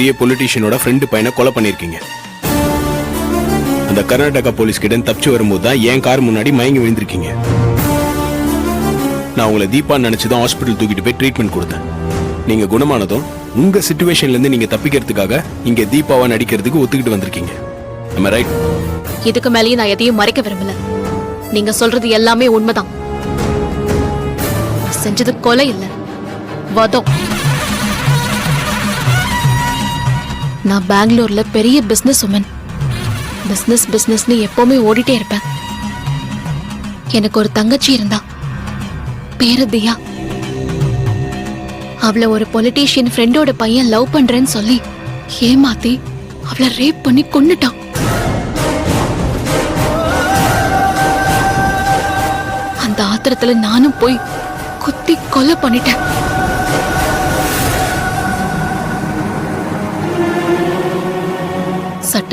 பெரிய பொலிட்டீஷியனோட ஃப்ரெண்டு பையனை கொலை பண்ணிருக்கீங்க. அந்த கர்நாடகா போலீஸ் கிட்ட தப்பிச்சு வரும்போது தான் என் கார் முன்னாடி மயங்கி விழுந்திருக்கீங்க. நான் உங்களை தீபான்னு நினைச்சுதான் ஹாஸ்பிட்டல் தூக்கிட்டு போய் ட்ரீட்மெண்ட் கொடுத்தேன். நீங்க குணமானதும் உங்க சிச்சுவேஷன்ல இருந்து நீங்க தப்பிக்கிறதுக்காக இங்க தீபாவா நடிக்கிறதுக்கு ஒத்துக்கிட்டு வந்திருக்கீங்க. Am I right? இதுக்கு மேலேயே நான் எதையும் மறைக்க விரும்பல. நீங்க சொல்றது எல்லாமே உண்மைதான். செஞ்சது கொலை இல்ல, வதம். நான் பெங்களூர்ல பெரிய பிசினஸ் உமன். பிசினஸ்னு எப்பவுமே ஓடிட்டே இருப்பேன். எனக்கு ஒரு தங்கச்சி இருந்தா, பேரு தியா. அவளை ஒரு பொலிட்டீஷியன் ஃப்ரெண்டோட பையன் லவ் பண்றேன்னு சொல்லி ஏமாத்தி அவளை ரேப் பண்ணி கொன்னுட்டான். அந்த ஆத்திரத்துல நானும் போய் குத்தி கொலை பண்ணிட்டேன். சட்ட